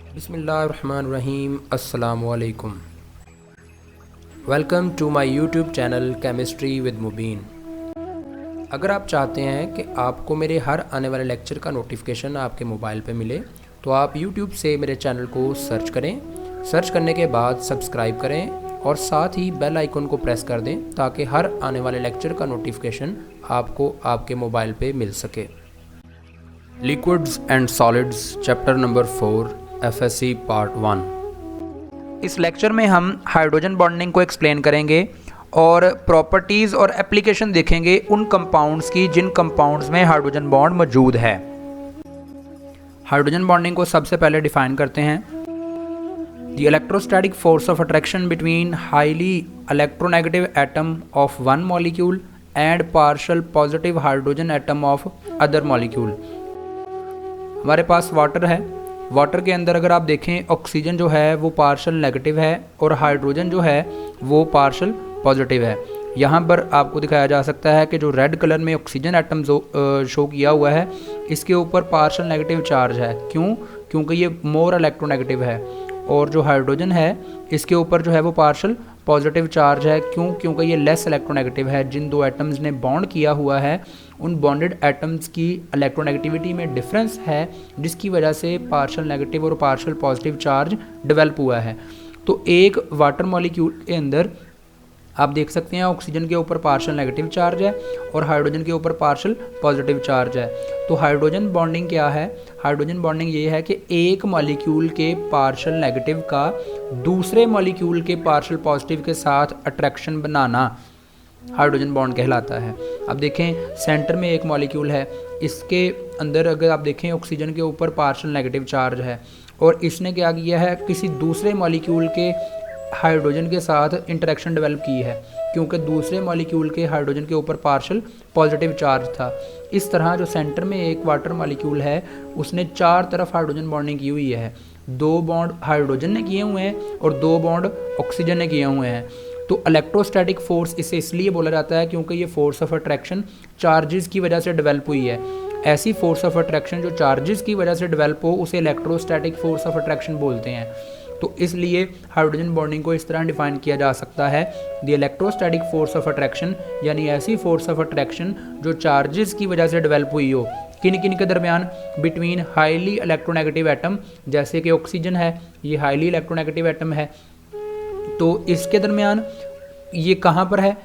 बिस्मिल्लाहिर्रहमानिर्रहीम। अस्सलामुअलैकुम। Welcome to my YouTube channel chemistry with Mubeen. अगर आप चाहते हैं कि आपको मेरे हर आने वाले लेक्चर का नोटिफिकेशन आपके मोबाइल पे मिले तो आप यूट्यूब से मेरे चैनल को सर्च करें। सर्च करने के बाद सब्सक्राइब करें और साथ ही बेल आइकन को प्रेस कर दें ताकि हर आने वाले लेक्चर का नोटिफिकेशन आपको आपके मोबाइल पे मिल सके। Liquids and solids chapter number 4 FSC part 1। इस लेक्चर में हम हाइड्रोजन बॉन्डिंग को एक्सप्लेन करेंगे और प्रॉपर्टीज़ और एप्लीकेशन देखेंगे उन कंपाउंड्स की जिन कंपाउंड्स में हाइड्रोजन बॉन्ड मौजूद है। हाइड्रोजन बॉन्डिंग को सबसे पहले डिफाइन करते हैं। The electrostatic force of attraction between highly electronegative atom of one molecule and partial positive hydrogen atom of other molecule. हमारे पास वाटर है। वाटर के अंदर अगर आप देखें ऑक्सीजन जो है वो पार्शियल नेगेटिव है और हाइड्रोजन जो है वो पार्शियल पॉजिटिव है। यहाँ पर आपको दिखाया जा सकता है कि जो रेड कलर में ऑक्सीजन एटम शो किया हुआ है इसके ऊपर पार्शियल नेगेटिव चार्ज है। क्यों? क्योंकि ये मोर इलेक्ट्रोनेगेटिव है। और जो हाइड्रोजन है इसके ऊपर जो है वो पार्शियल पॉजिटिव चार्ज है। क्यों? क्योंकि ये लेस इलेक्ट्रोनेगेटिव है। जिन दो एटम्स ने बॉन्ड किया हुआ है उन बॉन्डेड एटम्स की इलेक्ट्रोनेगेटिविटी में डिफरेंस है जिसकी वजह से पार्शियल नेगेटिव और पार्शियल पॉजिटिव चार्ज डेवलप हुआ है। तो एक वाटर मॉलिक्यूल के अंदर आप देख सकते हैं ऑक्सीजन के ऊपर पार्शियल नेगेटिव चार्ज है और हाइड्रोजन के ऊपर पार्शियल पॉजिटिव चार्ज है। तो हाइड्रोजन बॉन्डिंग क्या है? हाइड्रोजन बॉन्डिंग ये है कि एक मॉलिक्यूल के पार्शियल नेगेटिव का दूसरे मॉलिक्यूल के पार्शियल पॉजिटिव के साथ अट्रैक्शन बनाना हाइड्रोजन बॉन्ड कहलाता है। अब देखें सेंटर में एक मॉलिक्यूल है, इसके अंदर अगर आप देखें ऑक्सीजन के ऊपर पार्शियल नेगेटिव चार्ज है और इसने क्या किया है किसी दूसरे मॉलिक्यूल के हाइड्रोजन के साथ इंटरेक्शन डेवलप की है क्योंकि दूसरे मॉलिक्यूल के हाइड्रोजन के ऊपर पार्शियल पॉजिटिव चार्ज था। इस तरह जो सेंटर में एक वाटर मॉलिक्यूल है उसने चार तरफ हाइड्रोजन बॉन्डिंग की हुई है। दो बॉन्ड हाइड्रोजन ने किए हुए हैं और दो बॉन्ड ऑक्सीजन ने किए हुए हैं। तो इलेक्ट्रोस्टैटिक फोर्स इसे इसलिए बोला जाता है क्योंकि ये फोर्स ऑफ अट्रैक्शन चार्जेस की वजह से डेवलप हुई है। ऐसी फोर्स ऑफ अट्रैक्शन जो चार्जेस की वजह से डेवलप हो उसे इलेक्ट्रोस्टैटिक फोर्स ऑफ अट्रैक्शन बोलते हैं। तो इसलिए हाइड्रोजन बॉन्डिंग को इस तरह डिफाइन किया जा सकता है the electrostatic force of attraction, यानी ऐसी फोर्स ऑफ अट्रैक्शन जो चार्जेस की वजह से डेवलप हुई हो। किन किन के दरमियान? बिटवीन हाईली इलेक्ट्रोनेगेटिव एटम, जैसे कि ऑक्सीजन है ये हाईली इलेक्ट्रोनेगेटिव एटम है तो इसके दरमियान ये कहाँ पर है?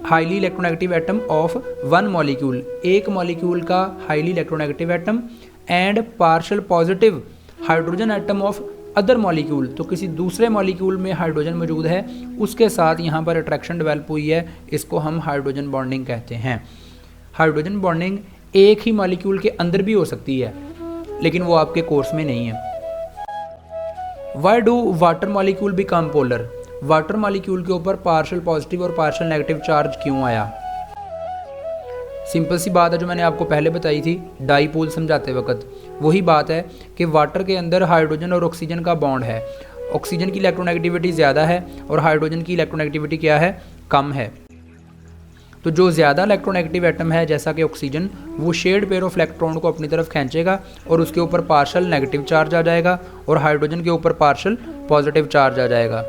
Highly electronegative atom of one molecule, एक मॉलिक्यूल का highly electronegative atom and partial positive hydrogen atom of other molecule. तो किसी दूसरे मॉलिक्यूल में हाइड्रोजन मौजूद है उसके साथ यहाँ पर अट्रैक्शन डेवलप हुई है, इसको हम हाइड्रोजन बॉन्डिंग कहते हैं। हाइड्रोजन बॉन्डिंग एक ही मॉलिक्यूल के अंदर भी हो सकती है लेकिन वो आपके कोर्स में नहीं है। Why do water molecule become polar? Water molecule के ऊपर पार्शियल पॉजिटिव और पार्शियल नेगेटिव चार्ज क्यों आया? सिंपल सी बात है जो मैंने आपको पहले बताई थी डाईपोल समझाते वक्त। वही बात है कि वाटर के अंदर हाइड्रोजन और ऑक्सीजन का बॉन्ड है। ऑक्सीजन की इलेक्ट्रोनेगेटिविटी ज़्यादा है और हाइड्रोजन की इलेक्ट्रोनेगेटिविटी क्या है? कम है। तो जो ज़्यादा इलेक्ट्रोनेगेटिव एटम है जैसा कि ऑक्सीजन, वो शेयर्ड पेयर ऑफ इलेक्ट्रॉन को अपनी तरफ खींचेगा और उसके ऊपर पार्शियल नेगेटिव चार्ज आ जाएगा और हाइड्रोजन के ऊपर पार्शियल पॉजिटिव चार्ज आ जाएगा।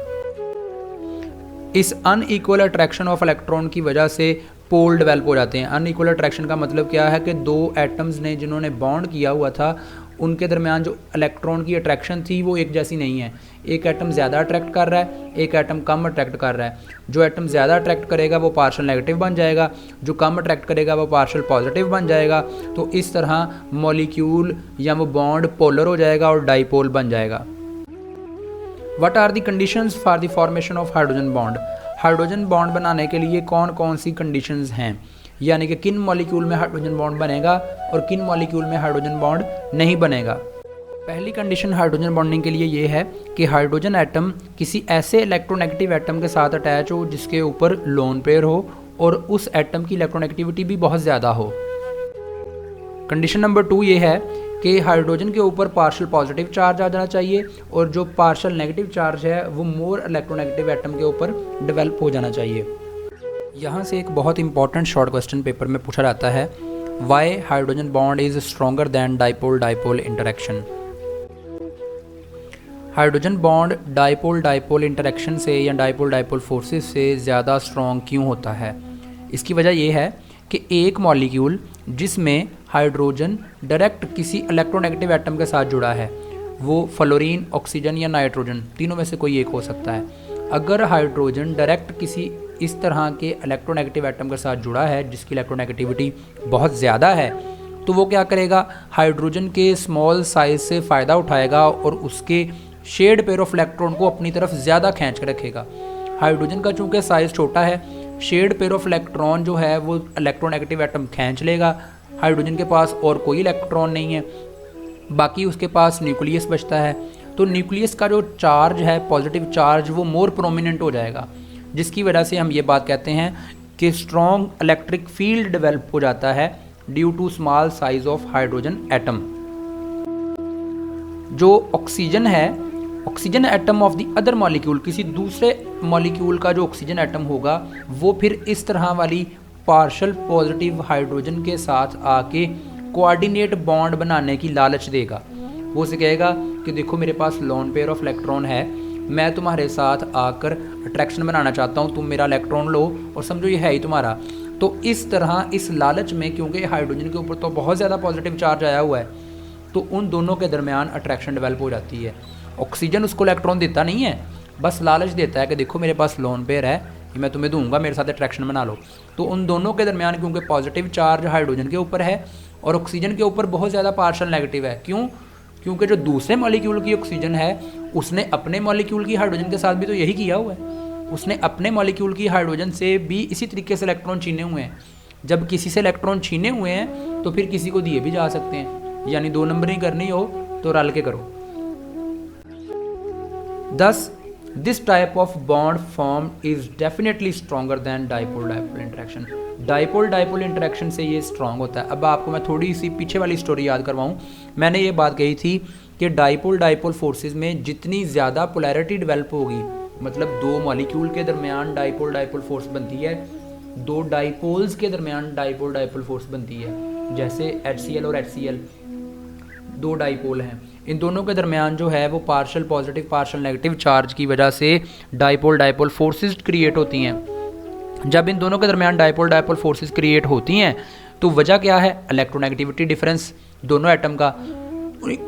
इस अनइक्वल अट्रैक्शन ऑफ इलेक्ट्रॉन की वजह से पोल डेवलप हो जाते हैं। अनइक्वल अट्रैक्शन का मतलब क्या है कि दो एटम्स ने जिन्होंने बॉन्ड किया हुआ था उनके दरमियान जो इलेक्ट्रॉन की अट्रैक्शन थी वो एक जैसी नहीं है। एक एटम ज़्यादा अट्रैक्ट कर रहा है, एक एटम कम अट्रैक्ट कर रहा है। जो एटम ज़्यादा अट्रैक्ट करेगा वो पार्शियल नेगेटिव बन जाएगा, जो कम अट्रैक्ट करेगा वो पार्शियल पॉजिटिव बन जाएगा। तो इस तरह मॉलिक्यूल या वो बॉन्ड पोलर हो जाएगा और डाईपोल बन जाएगा। What are the conditions for the formation of hydrogen bond? Hydrogen bond बनाने के लिए कौन कौन सी कंडीशंस हैं, यानी कि किन मॉलिक्यूल में हाइड्रोजन बॉन्ड बनेगा और किन मॉलिक्यूल में हाइड्रोजन बॉन्ड नहीं बनेगा। पहली कंडीशन हाइड्रोजन बॉन्डिंग के लिए ये है कि हाइड्रोजन एटम किसी ऐसे इलेक्ट्रोनेगेटिव एटम के साथ अटैच हो जिसके ऊपर लोन पेयर हो और उस एटम की इलेक्ट्रोनेगेटिविटी भी बहुत ज़्यादा हो। कंडीशन नंबर 2 ये है कि हाइड्रोजन के ऊपर पार्शियल पॉजिटिव चार्ज आ जाना चाहिए और जो पार्शियल नेगेटिव चार्ज है वो मोर इलेक्ट्रोनेगेटिव एटम के ऊपर डेवलप हो जाना चाहिए। यहाँ से एक बहुत इंपॉर्टेंट शॉर्ट क्वेश्चन पेपर में पूछा जाता है, why hydrogen bond is stronger than dipole dipole interaction. Hydrogen bond dipole dipole interaction से या डाइपोल डाइपोल फोर्सेस से ज़्यादा स्ट्रॉन्ग क्यों होता है? इसकी वजह यह है कि एक मॉलिक्यूल जिसमें हाइड्रोजन डायरेक्ट किसी इलेक्ट्रोनेगेटिव एटम के साथ जुड़ा है, वो फ्लोरीन, ऑक्सीजन या नाइट्रोजन, तीनों में से कोई एक हो सकता है। अगर हाइड्रोजन डायरेक्ट किसी इस तरह के इलेक्ट्रोनेगेटिव एटम के साथ जुड़ा है जिसकी इलेक्ट्रोनेगेटिविटी बहुत ज़्यादा है, तो वो क्या करेगा, हाइड्रोजन के स्मॉल साइज से फ़ायदा उठाएगा और उसके शेड पेयर ऑफ इलेक्ट्रॉन को अपनी तरफ ज़्यादा खींच के रखेगा। हाइड्रोजन का चूँकि साइज़ छोटा है, शेड पेयर ऑफ इलेक्ट्रॉन जो है वो इलेक्ट्रोनेगेटिव एटम खींच लेगा। हाइड्रोजन के पास और कोई इलेक्ट्रॉन नहीं है, बाकी उसके पास न्यूक्लियस बचता है। तो न्यूक्लियस का जो चार्ज है, पॉजिटिव चार्ज, वो मोर प्रोमिनेंट हो जाएगा, जिसकी वजह से हम ये बात कहते हैं कि स्ट्रॉन्ग इलेक्ट्रिक फील्ड डेवलप हो जाता है due to small size of hydrogen atom. जो ऑक्सीजन है, oxygen atom of the other molecule, किसी दूसरे मॉलिक्यूल का जो ऑक्सीजन एटम होगा वो फिर इस तरह वाली पार्शल पॉजिटिव हाइड्रोजन के साथ आके कोऑर्डिनेट बॉन्ड बनाने की लालच देगा। वो उसे कहेगा कि देखो मेरे पास लोन पेयर ऑफ इलेक्ट्रॉन है, मैं तुम्हारे साथ आकर अट्रैक्शन बनाना चाहता हूँ, तुम मेरा इलेक्ट्रॉन लो और समझो ये है ही तुम्हारा। तो इस तरह इस लालच में, क्योंकि हाइड्रोजन के ऊपर तो बहुत ज़्यादा पॉजिटिव चार्ज आया हुआ है, तो उन दोनों के दरमियान अट्रैक्शन डेवलप हो जाती है। ऑक्सीजन उसको इलेक्ट्रॉन देता नहीं है, बस लालच देता है कि देखो मेरे पास लोन पेयर है, ये मैं तुम्हें दूंगा, मेरे साथ अट्रैक्शन बना लो। तो उन दोनों के दरमियान, क्योंकि पॉजिटिव चार्ज हाइड्रोजन के ऊपर है और ऑक्सीजन के ऊपर बहुत ज़्यादा पार्शल नेगेटिव है, क्यों? क्योंकि जो दूसरे मॉलिक्यूल की ऑक्सीजन है उसने अपने मॉलिक्यूल की हाइड्रोजन के साथ भी तो यही किया हुआ है। उसने अपने मॉलिक्यूल की हाइड्रोजन से भी इसी तरीके से इलेक्ट्रॉन छीने हुए हैं। जब किसी से इलेक्ट्रॉन छीने हुए हैं तो फिर किसी को दिए भी जा सकते हैं, यानी 2 नंबरिंग करनी हो तो रल के करो। Thus, this type of bond form is definitely stronger than dipole-dipole interaction. Dipole-dipole interaction से ये strong होता है। अब आपको मैं थोड़ी सी पीछे वाली स्टोरी याद करवाऊँ। मैंने ये बात कही थी कि dipole-dipole forces में जितनी ज़्यादा polarity develop होगी, मतलब 2 मॉलिक्यूल के दरमियान dipole-dipole force बनती है, 2 डाइपोल्स के दरमियान dipole-dipole force बनती है। जैसे HCl और HCl 2 डाइपोल हैं, इन दोनों के दरमियान जो है वो partial positive partial negative charge की वजह से डाइपोल डाइपोल फोर्सेस क्रिएट होती हैं। जब इन दोनों के दरमियान डाइपोल डाइपोल फोर्सेस क्रिएट होती हैं तो वजह क्या है? इलेक्ट्रोनेगेटिविटी डिफरेंस दोनों एटम का।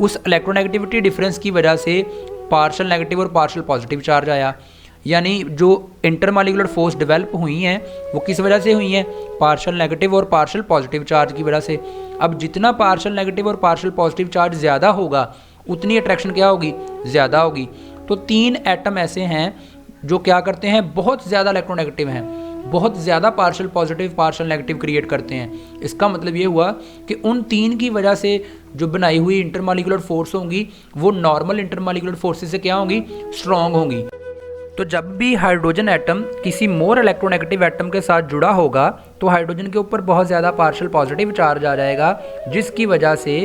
उस इलेक्ट्रोनेगेटिविटी डिफरेंस की वजह से पार्शल नेगेटिव और पार्शल पॉजिटिव चार्ज आया, यानी जो इंटरमॉलिक्यूलर फोर्स डेवलप हुई हैं वो किस वजह से हुई हैं? पार्शल नेगेटिव और पार्शल पॉजिटिव चार्ज की वजह से। अब जितना पार्शल नेगेटिव और पार्शल पॉजिटिव चार्ज ज़्यादा होगा उतनी अट्रैक्शन क्या होगी? ज़्यादा होगी। तो 3 एटम ऐसे हैं जो क्या करते हैं? बहुत ज़्यादा इलेक्ट्रोनेगेटिव हैं, बहुत ज़्यादा partial positive partial negative create करते हैं। इसका मतलब ये हुआ कि उन 3 की वजह से जो बनाई हुई इंटरमॉलिक्यूलर फोर्स होंगी वो नॉर्मल इंटरमॉलिक्यूलर फोर्सेस से क्या होंगी? स्ट्रॉन्ग होंगी। तो जब भी हाइड्रोजन एटम किसी मोर इलेक्ट्रोनेगेटिव एटम के साथ जुड़ा होगा तो हाइड्रोजन के ऊपर बहुत ज़्यादा पार्शल पॉजिटिव चार्ज आ जाएगा, जिसकी वजह से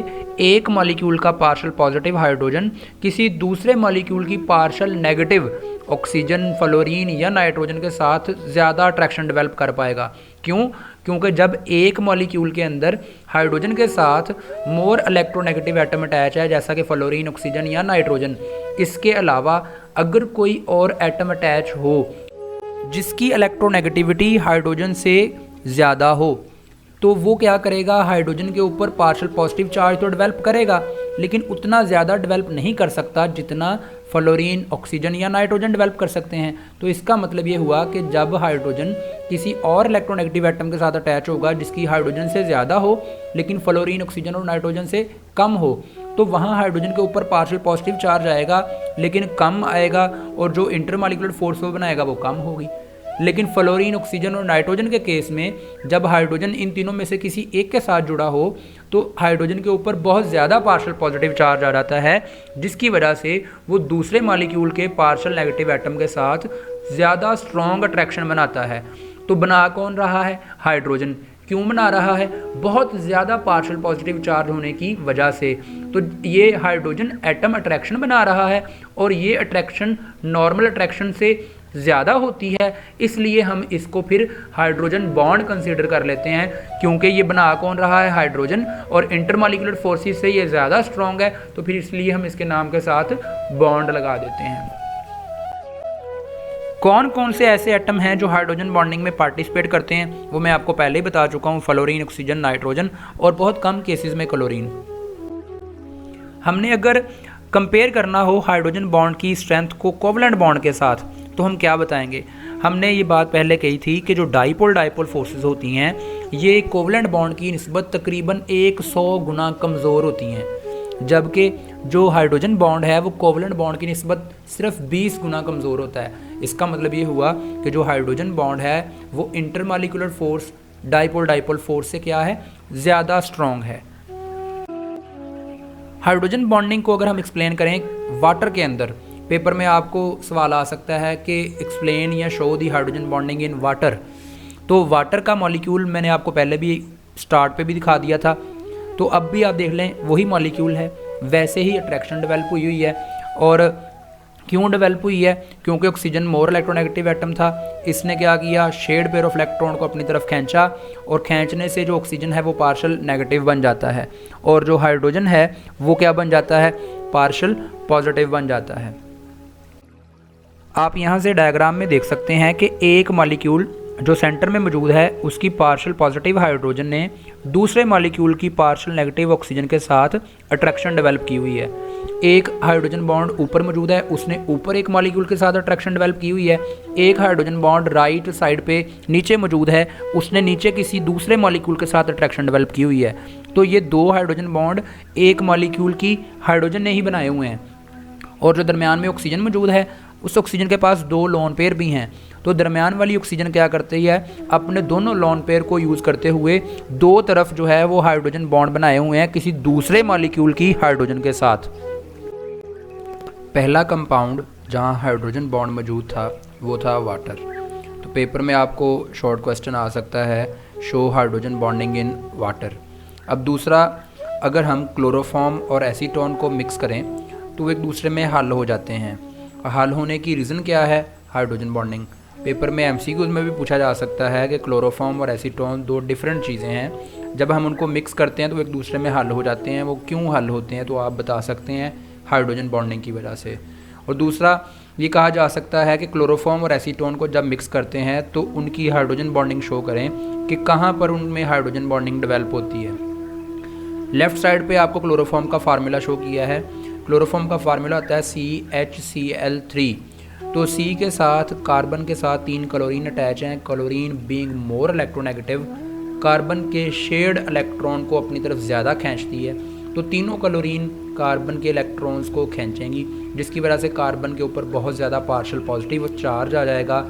एक मॉलिक्यूल का पार्शल पॉजिटिव हाइड्रोजन किसी दूसरे मॉलिक्यूल की पार्शल नेगेटिव ऑक्सीजन, फ्लोरीन या नाइट्रोजन के साथ ज़्यादा अट्रैक्शन डेवलप कर पाएगा। क्यों? क्योंकि जब एक मॉलिक्यूल के अंदर हाइड्रोजन के साथ मोर इलेक्ट्रोनेगेटिव एटम अटैच है, जैसा कि फ्लोरीन, ऑक्सीजन या नाइट्रोजन, इसके अलावा अगर कोई और एटम अटैच हो जिसकी इलेक्ट्रोनेगेटिविटी हाइड्रोजन से ज़्यादा हो, तो वो क्या करेगा? हाइड्रोजन के ऊपर पार्शल पॉजिटिव चार्ज तो डेवलप करेगा, लेकिन उतना ज़्यादा डेवलप नहीं कर सकता जितना फ्लोरीन, ऑक्सीजन या नाइट्रोजन डेवलप कर सकते हैं। तो इसका मतलब ये हुआ कि जब हाइड्रोजन किसी और इलेक्ट्रोनेगेटिव एटम के साथ अटैच होगा जिसकी हाइड्रोजन से ज़्यादा हो लेकिन फ्लोरीन, ऑक्सीजन और नाइट्रोजन से कम हो, तो वहाँ हाइड्रोजन के ऊपर पार्शल पॉजिटिव चार्ज आएगा लेकिन कम आएगा, और जो इंटरमॉलिक्यूलर फोर्स वो बनाएगा वो कम होगी। लेकिन फ्लोरीन, ऑक्सीजन और नाइट्रोजन के केस में जब हाइड्रोजन इन तीनों में से किसी एक के साथ जुड़ा हो तो हाइड्रोजन के ऊपर बहुत ज़्यादा पार्शल पॉजिटिव चार्ज आ जाता है, जिसकी वजह से वो दूसरे मॉलिक्यूल के पार्शल नेगेटिव एटम के साथ ज़्यादा स्ट्रॉन्ग अट्रैक्शन बनाता है। तो बना कौन रहा है? हाइड्रोजन। क्यों बना रहा है? बहुत ज़्यादा पार्शल पॉजिटिव चार्ज होने की वजह से। तो ये हाइड्रोजन एटम अट्रैक्शन बना रहा है और ये अट्रैक्शन नॉर्मल अट्रैक्शन से ज़्यादा होती है, इसलिए हम इसको फिर हाइड्रोजन बॉन्ड कंसीडर कर लेते हैं, क्योंकि ये बना कौन रहा है, हाइड्रोजन, और इंटरमॉलिक्यूलर फोर्सेस से ये ज़्यादा स्ट्रॉन्ग है, तो फिर इसलिए हम इसके नाम के साथ बॉन्ड लगा देते हैं। कौन कौन से ऐसे एटम हैं जो हाइड्रोजन बॉन्डिंग में पार्टिसिपेट करते हैं, वो मैं आपको पहले ही बता चुका हूँ, फ्लोरीन, ऑक्सीजन, नाइट्रोजन और बहुत कम केसेस में क्लोरीन। हमने अगर कंपेयर करना हो हाइड्रोजन बॉन्ड की स्ट्रेंथ को कोवलेंट बॉन्ड के साथ, तो हम क्या बताएंगे। हमने ये बात पहले कही थी कि जो डाइपोल फोर्सेस होती हैं ये कोवलेंट बॉन्ड की निस्बत तकरीबन 100 गुना कमज़ोर होती हैं, जबकि जो हाइड्रोजन बॉन्ड है वो कोवलेंट बॉन्ड की निस्बत सिर्फ 20 गुना कमज़ोर होता है। इसका मतलब ये हुआ कि जो हाइड्रोजन बॉन्ड है वो इंटरमॉलिक्यूलर फोर्स डाइपोल फोर्स से क्या है, ज़्यादा स्ट्रॉन्ग है। हाइड्रोजन बॉन्डिंग को अगर हम एक्सप्लेन करें वाटर के अंदर, पेपर में आपको सवाल आ सकता है कि एक्सप्लेन या show the hydrogen bonding in water. तो वाटर का मॉलिक्यूल मैंने आपको पहले भी स्टार्ट पे भी दिखा दिया था, तो अब भी आप देख लें वही मॉलिक्यूल है, वैसे ही अट्रैक्शन डेवलप हुई है। और क्यों डेवलप हुई है, क्योंकि ऑक्सीजन मोर इलेक्ट्रोनेगेटिव एटम था, इसने क्या किया, शेड पेयर ऑफ इलेक्ट्रॉन को अपनी तरफ खींचा, और खींचने से जो ऑक्सीजन है वो पार्शियल नेगेटिव बन जाता है, और जो हाइड्रोजन है वो क्या बन जाता है, पार्शियल पॉजिटिव बन जाता है। आप यहाँ से डायग्राम में देख सकते हैं कि एक मॉलिक्यूल जो सेंटर में मौजूद है उसकी पार्शियल पॉजिटिव हाइड्रोजन ने दूसरे मॉलिक्यूल की पार्शियल नेगेटिव ऑक्सीजन के साथ अट्रैक्शन डेवलप की हुई है। एक हाइड्रोजन बॉन्ड ऊपर मौजूद है, उसने ऊपर एक मॉलिक्यूल के साथ अट्रैक्शन डेवलप की हुई है। एक हाइड्रोजन बॉन्ड राइट साइड पे नीचे मौजूद है, उसने नीचे किसी दूसरे मॉलिक्यूल के साथ अट्रैक्शन डेवलप की हुई है। तो ये दो हाइड्रोजन बॉन्ड एक मॉलिक्यूल की हाइड्रोजन ने ही बनाए हुए हैं, और जो दरमियान में ऑक्सीजन मौजूद है उस ऑक्सीजन के पास दो लोन पेयर भी हैं। तो दरमियान वाली ऑक्सीजन क्या करती है, अपने दोनों लोन पेयर को यूज़ करते हुए दो तरफ जो है वो हाइड्रोजन बॉन्ड बनाए हुए हैं किसी दूसरे मॉलिक्यूल की हाइड्रोजन के साथ। पहला कंपाउंड जहां हाइड्रोजन बॉन्ड मौजूद था वो था वाटर। तो पेपर में आपको शॉर्ट क्वेश्चन आ सकता है, show hydrogen bonding in water. अब दूसरा, अगर हम क्लोरोफॉर्म और एसीटोन को मिक्स करें तो वो एक दूसरे में हल हो जाते हैं। हल होने की रीज़न क्या है, हाइड्रोजन बॉन्डिंग। पेपर में एमसीक्यूज़ में भी पूछा जा सकता है कि क्लोरोफॉर्म और एसीटोन दो डिफरेंट चीज़ें हैं, जब हम उनको मिक्स करते हैं तो एक दूसरे में हल हो जाते हैं। वो क्यों हल होते हैं, तो आप बता सकते हैं हाइड्रोजन बॉन्डिंग की वजह से। और दूसरा ये कहा जा सकता है कि क्लोरोफॉर्म और एसीटोन को जब मिक्स करते हैं तो उनकी हाइड्रोजन बॉन्डिंग शो करें कि कहाँ पर उनमें हाइड्रोजन बॉन्डिंग डेवलप होती है। लेफ़्ट साइड पे आपको क्लोरोफॉर्म का फार्मूला शो किया है। क्लोरोफॉर्म का फार्मूला होता है CHCl3। तो C के साथ कार्बन के साथ 3 क्लोरीन अटैच हैं, chlorine being more electronegative, carbon के शेयर्ड इलेक्ट्रॉन को अपनी तरफ ज़्यादा खींचती है। तो तीनों क्लोरीन कार्बन के इलेक्ट्रॉन्स को खींचेंगी, जिसकी वजह से कार्बन के ऊपर बहुत ज़्यादा पार्शियल पॉजिटिव चार्ज आ जाएगा।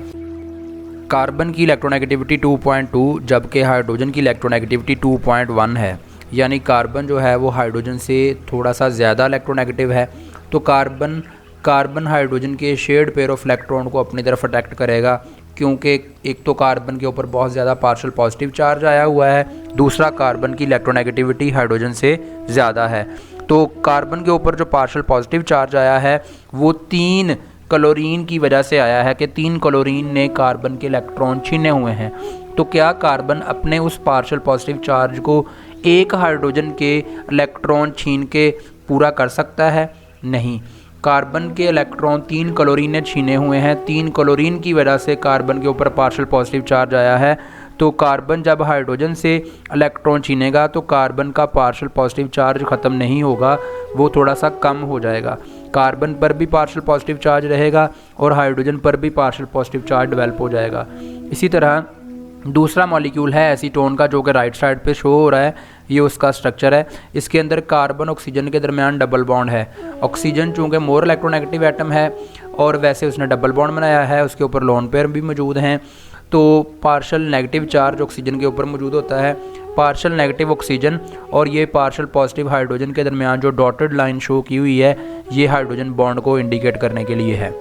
कार्बन की इलेक्ट्रोनेगेटिविटी 2.2 जबकि हाइड्रोजन की इलेक्ट्रोनेगेटिविटी 2.1 है, यानी कार्बन जो है वो हाइड्रोजन से थोड़ा सा ज़्यादा इलेक्ट्रोनेगेटिव है। तो कार्बन हाइड्रोजन के शेयर्ड पेयर ऑफ इलेक्ट्रॉन को अपनी तरफ अट्रैक्ट करेगा, क्योंकि एक तो कार्बन के ऊपर बहुत ज़्यादा पार्शियल पॉजिटिव चार्ज आया हुआ है, दूसरा कार्बन की इलेक्ट्रोनेगेटिविटी हाइड्रोजन से ज़्यादा है। तो कार्बन के ऊपर जो पार्शियल पॉजिटिव चार्ज आया है वो 3 क्लोरीन की वजह से आया है कि 3 क्लोरीन ने कार्बन के इलेक्ट्रॉन छीने हुए हैं। तो क्या कार्बन अपने उस पार्शियल पॉजिटिव चार्ज को एक हाइड्रोजन के इलेक्ट्रॉन छीन के पूरा कर सकता है? नहीं। कार्बन के इलेक्ट्रॉन 3 क्लोरीन ने छीने हुए हैं, 3 क्लोरीन की वजह से कार्बन के ऊपर पार्शियल पॉजिटिव चार्ज आया है। तो कार्बन जब हाइड्रोजन से इलेक्ट्रॉन छीनेगा तो कार्बन का पार्शियल पॉजिटिव चार्ज ख़त्म नहीं होगा, वो थोड़ा सा कम हो जाएगा। कार्बन पर भी पार्शियल पॉजिटिव चार्ज रहेगा और हाइड्रोजन पर भी पार्शियल पॉजिटिव चार्ज डेवलप हो जाएगा। इसी तरह दूसरा मॉलिक्यूल है एसीटोन का, जो कि राइट साइड पे शो हो रहा है, ये उसका स्ट्रक्चर है। इसके अंदर कार्बन ऑक्सीजन के दरमियान डबल बॉन्ड है। ऑक्सीजन चूँकि मोर इलेक्ट्रोनेगेटिव एटम है और वैसे उसने डबल बॉन्ड बनाया है, उसके ऊपर लोन पेयर भी मौजूद हैं। तो पार्शियल नेगेटिव चार्ज ऑक्सीजन के ऊपर मौजूद होता है, पार्शियल नेगेटिव ऑक्सीजन और ये पार्शियल पॉजिटिव हाइड्रोजन के दरमियान जो डॉटेड लाइन शो की हुई है, ये हाइड्रोजन बॉन्ड को इंडिकेट करने के लिए है।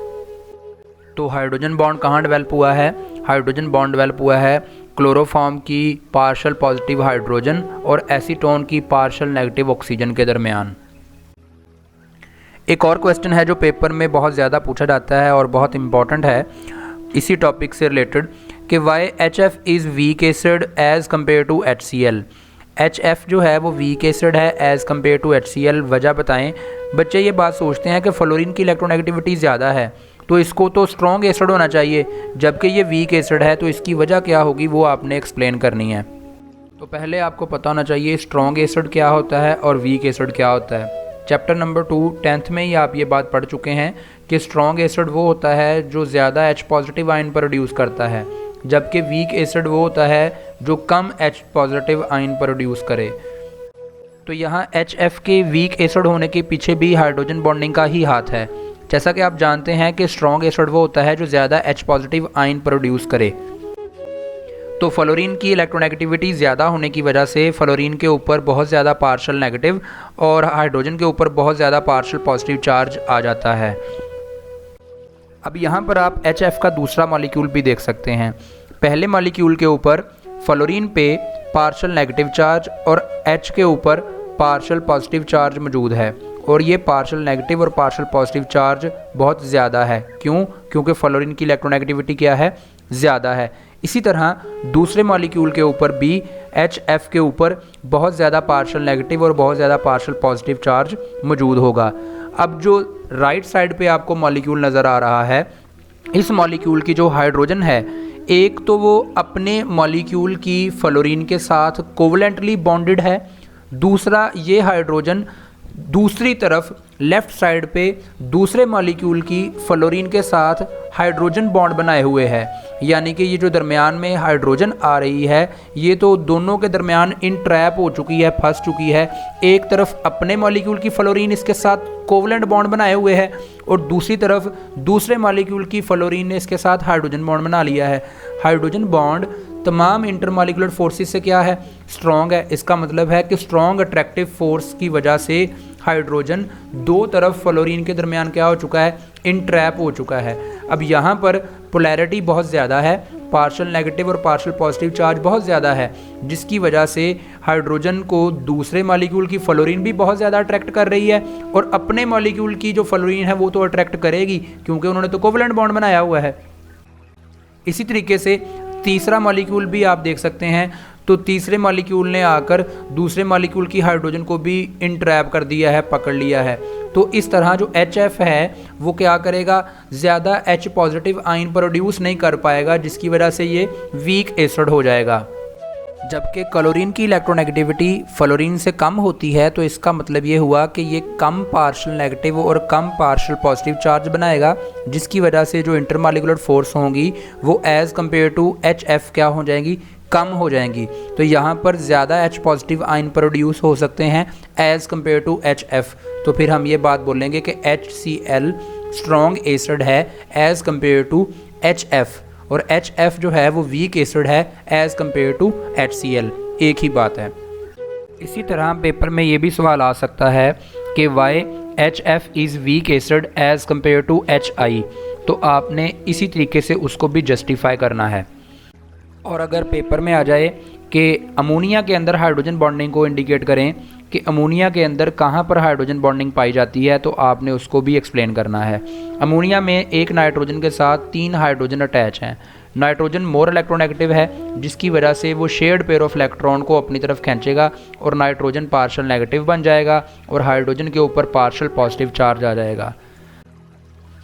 तो हाइड्रोजन बॉन्ड कहाँ डेवलप हुआ है? हाइड्रोजन बॉन्ड डेवलप हुआ है क्लोरोफॉर्म की पार्शियल पॉजिटिव हाइड्रोजन और एसीटोन की पार्शियल नेगेटिव ऑक्सीजन के दरमियान। एक और क्वेश्चन है जो पेपर में बहुत ज़्यादा पूछा जाता है और बहुत इम्पॉर्टेंट है, इसी टॉपिक से रिलेटेड कि why HF is weak acid as compare to HCl। HF जो है वो वीक एसिड है एज़ कम्पेयर टू HCl। वजह बताएं। बच्चे ये बात सोचते हैं कि फ्लोरीन की इलेक्ट्रोनेगेटिविटी ज़्यादा है तो इसको तो स्ट्रॉन्ग एसिड होना चाहिए, जबकि ये वीक एसिड है, तो इसकी वजह क्या होगी वो आपने एक्सप्लेन करनी है। तो पहले आपको पता होना चाहिए स्ट्रॉन्ग एसिड क्या होता है और वीक एसिड क्या होता है। चैप्टर नंबर 2 10th में ही आप ये बात पढ़ चुके हैं कि स्ट्रॉन्ग एसिड वो होता है जो ज़्यादा H पॉजिटिव आयन प्रोड्यूस करता है, जबकि वीक एसिड वो होता है जो कम H पॉजिटिव आयन प्रोड्यूस करे। तो यहाँ HF के वीक एसिड होने के पीछे भी हाइड्रोजन बॉन्डिंग का ही हाथ है। जैसा कि आप जानते हैं कि स्ट्रॉन्ग एसिड वो होता है जो ज़्यादा H पॉजिटिव आयन प्रोड्यूस करे। तो फ्लोरीन की इलेक्ट्रोनेगेटिविटी ज़्यादा होने की वजह से फ्लोरीन के ऊपर बहुत ज़्यादा पार्शियल नेगेटिव और हाइड्रोजन के ऊपर बहुत ज़्यादा पार्शियल पॉजिटिव चार्ज आ जाता है। अब यहाँ पर आप HF का दूसरा मॉलिक्यूल भी देख सकते हैं। पहले मॉलिक्यूल के ऊपर फ्लोरीन पे पार्शियल नेगेटिव चार्ज और H के ऊपर पार्शियल पॉजिटिव चार्ज मौजूद है, और ये पार्शियल नेगेटिव और पार्शियल पॉजिटिव चार्ज बहुत ज़्यादा है। क्यों? क्योंकि फ्लोरीन की इलेक्ट्रोनेगेटिविटी क्या है? ज़्यादा है। इसी तरह दूसरे मॉलिक्यूल के ऊपर भी HF के ऊपर बहुत ज़्यादा पार्शियल नेगेटिव और बहुत ज़्यादा पार्शियल पॉजिटिव चार्ज मौजूद होगा। अब जो राइट साइड पे आपको मॉलिक्यूल नज़र आ रहा है, इस मॉलिक्यूल की जो हाइड्रोजन है, एक तो वो अपने मॉलिक्यूल की फ्लोरीन के साथ कोवलेंटली बॉन्डेड है, दूसरा ये हाइड्रोजन दूसरी तरफ लेफ़्ट साइड पे दूसरे मॉलिक्यूल की फ्लोरीन के साथ हाइड्रोजन बॉन्ड बनाए हुए है। यानी कि ये जो दरमियान में हाइड्रोजन आ रही है, ये तो दोनों के दरमियान इन ट्रैप हो चुकी है, फंस चुकी है। एक तरफ अपने मॉलिक्यूल की फ्लोरीन इसके साथ कोवलेंट बॉन्ड बनाए हुए है और दूसरी तरफ दूसरे मॉलिक्यूल की फ्लोरीन ने इसके साथ हाइड्रोजन बॉन्ड बना लिया है। हाइड्रोजन बॉन्ड तमाम इंटरमॉलिक्यूलर फोर्सेस से क्या है? स्ट्रॉन्ग है। इसका मतलब है कि स्ट्रॉन्ग अट्रैक्टिव फोर्स की वजह से हाइड्रोजन दो तरफ फ्लोरीन के दरमियान क्या हो चुका है? इनट्रैप हो चुका है। अब यहाँ पर पोलैरिटी बहुत ज़्यादा है, पार्शियल नेगेटिव और पार्शियल पॉजिटिव चार्ज बहुत ज़्यादा है, जिसकी वजह से हाइड्रोजन को दूसरे मॉलिक्यूल की फ्लोरीन भी बहुत ज़्यादा अट्रैक्ट कर रही है, और अपने मॉलिक्यूल की जो फ्लोरीन है वो तो अट्रैक्ट करेगी क्योंकि उन्होंने तो कोवलेंट बॉन्ड बनाया हुआ है। इसी तरीके से तीसरा मॉलिक्यूल भी आप देख सकते हैं, तो तीसरे मॉलिक्यूल ने आकर दूसरे मॉलिक्यूल की हाइड्रोजन को भी इंट्रैप कर दिया है, पकड़ लिया है। तो इस तरह जो HF है वो क्या करेगा? ज़्यादा H पॉजिटिव आयन प्रोड्यूस नहीं कर पाएगा, जिसकी वजह से ये वीक एसिड हो जाएगा। जबकि क्लोरीन की इलेक्ट्रोनेगेटिविटी फ्लोरीन से कम होती है, तो इसका मतलब ये हुआ कि ये कम पार्शियल नेगेटिव और कम पार्शियल पॉजिटिव चार्ज बनाएगा, जिसकी वजह से जो इंटरमॉलिक्यूलर फोर्स होंगी वो एज़ कम्पेयर टू HF क्या हो जाएंगी? कम हो जाएंगी। तो यहाँ पर ज़्यादा H पॉजिटिव आयन प्रोड्यूस हो सकते हैं एज़ कम्पेयर टू HF। तो फिर हम ये बात बोलेंगे कि HCl स्ट्रॉन्ग एसिड है एज़ कम्पेयर टू HF, और HF जो है वो वीक एसिड है एज़ कम्पेयर टू HCl। एक ही बात है। इसी तरह पेपर में ये भी सवाल आ सकता है कि why HF is weak acid as compare to HI, तो आपने इसी तरीके से उसको भी जस्टिफाई करना है। और अगर पेपर में आ जाए कि अमोनिया के अंदर हाइड्रोजन बॉन्डिंग को इंडिकेट करें कि अमोनिया के अंदर कहाँ पर हाइड्रोजन बॉन्डिंग पाई जाती है, तो आपने उसको भी एक्सप्लेन करना है। अमोनिया में एक नाइट्रोजन के साथ 3 हाइड्रोजन अटैच हैं। नाइट्रोजन मोर इलेक्ट्रोनेगेटिव है, जिसकी वजह से वो शेयर्ड पेयर ऑफ इलेक्ट्रॉन को अपनी तरफ खींचेगा और नाइट्रोजन पार्शियल नेगेटिव बन जाएगा और हाइड्रोजन के ऊपर पार्शियल पॉजिटिव चार्ज आ जाएगा।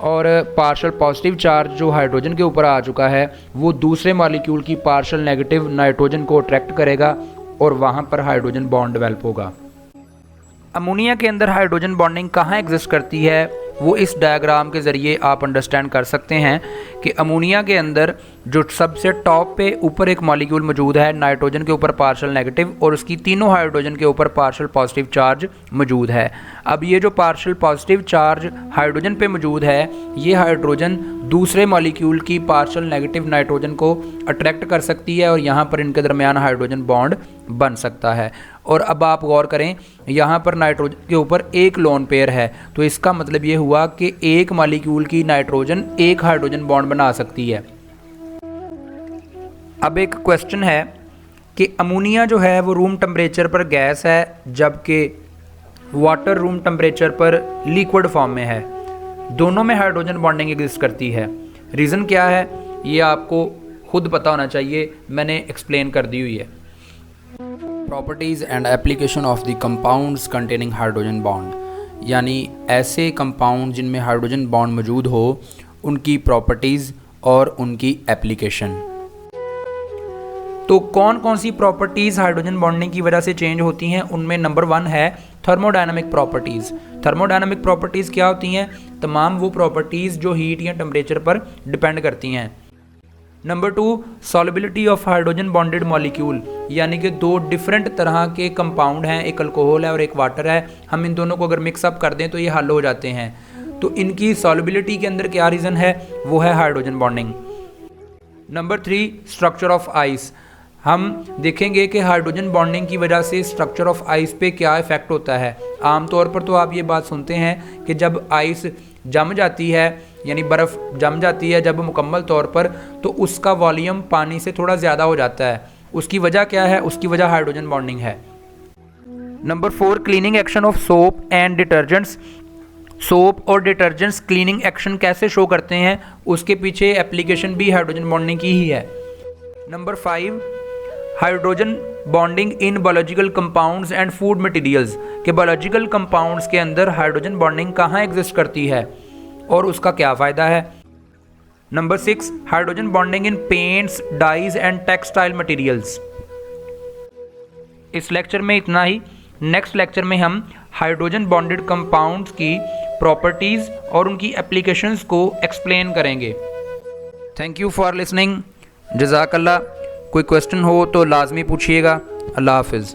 और पार्शियल पॉजिटिव चार्ज जो हाइड्रोजन के ऊपर आ चुका है वो दूसरे मॉलिक्यूल की पार्शियल नेगेटिव नाइट्रोजन को अट्रैक्ट करेगा और वहाँ पर हाइड्रोजन बॉन्ड डेवलप होगा। अमोनिया के अंदर हाइड्रोजन बॉन्डिंग कहाँ एग्जिस्ट करती है वो इस डायग्राम के ज़रिए आप अंडरस्टैंड कर सकते हैं कि अमोनिया के अंदर जो सबसे टॉप पे ऊपर एक मॉलिक्यूल मौजूद है, नाइट्रोजन के ऊपर पार्शियल नेगेटिव और उसकी तीनों हाइड्रोजन के ऊपर पार्शियल पॉजिटिव चार्ज मौजूद है। अब ये जो पार्शियल पॉजिटिव चार्ज हाइड्रोजन पे मौजूद है, ये हाइड्रोजन दूसरे मॉलिक्यूल की पार्शियल नेगेटिव नाइट्रोजन को अट्रैक्ट कर सकती है और यहाँ पर इनके दरमियान हाइड्रोजन बॉन्ड बन सकता है। और अब आप गौर करें, यहाँ पर नाइट्रोजन के ऊपर एक लोन पेयर है, तो इसका मतलब ये हुआ कि एक मॉलिक्यूल की नाइट्रोजन एक हाइड्रोजन बॉन्ड बना सकती है। अब एक क्वेश्चन है कि अमोनिया जो है वो रूम टेम्परेचर पर गैस है, जबकि वाटर रूम टेम्परेचर पर लिक्विड फॉर्म में है। दोनों में हाइड्रोजन बॉन्डिंग एग्जिस्ट करती है। रीज़न क्या है? ये आपको खुद पता होना चाहिए, मैंने एक्सप्लेन कर दी हुई है। Properties and application of the compounds containing hydrogen bond, यानी ऐसे कंपाउंड जिनमें हाइड्रोजन बॉन्ड मौजूद हो, उनकी प्रॉपर्टीज़ और उनकी एप्लीकेशन। तो कौन कौन सी प्रॉपर्टीज़ हाइड्रोजन बॉन्डिंग की वजह से चेंज होती हैं, उनमें नंबर 1 है थर्मोडायनामिक प्रॉपर्टीज़। थर्मोडायनामिक प्रॉपर्टीज़ क्या होती हैं? तमाम वो प्रॉपर्टीज़ जो हीट या टेम्परेचर पर डिपेंड करती हैं। Number 2 solubility of hydrogen bonded molecule, यानी कि दो डिफरेंट तरह के कंपाउंड हैं, एक अल्कोहल है और एक वाटर है, हम इन दोनों को अगर मिक्सअप कर दें तो ये हल हो जाते हैं। तो इनकी सॉल्युबिलिटी के अंदर क्या रीज़न है? वो है hydrogen bonding. Number 3 structure of ice, हम देखेंगे कि हाइड्रोजन बॉन्डिंग की वजह से स्ट्रक्चर ऑफ आइस पे क्या इफेक्ट होता है। आमतौर पर तो आप ये बात सुनते हैं कि जब आइस जम जाती है, यानी बर्फ़ जम जाती है जब मुकम्मल तौर पर, तो उसका वॉल्यूम पानी से थोड़ा ज़्यादा हो जाता है। उसकी वजह क्या है? उसकी वजह हाइड्रोजन बॉन्डिंग है। Number 4 cleaning action of soap and detergents, soap और डिटर्जेंट्स क्लीनिंग एक्शन कैसे शो करते हैं, उसके पीछे एप्लीकेशन भी हाइड्रोजन बॉन्डिंग की ही है। Number 5 hydrogen bonding in biological compounds and food materials, के बायोलॉजिकल कंपाउंड्स के अंदर हाइड्रोजन बॉन्डिंग कहाँ एग्जिस्ट करती है और उसका क्या फ़ायदा है। Number 6 hydrogen bonding in paints, dyes and textile materials. इस लेक्चर में इतना ही। नेक्स्ट लेक्चर में हम हाइड्रोजन बॉन्डेड कंपाउंड्स की प्रॉपर्टीज़ और उनकी एप्लीकेशंस को एक्सप्लेन करेंगे। Thank you for listening. जज़ाकल्लाह। कोई क्वेश्चन हो तो लाजमी पूछिएगा। अल्लाह हाफिज़।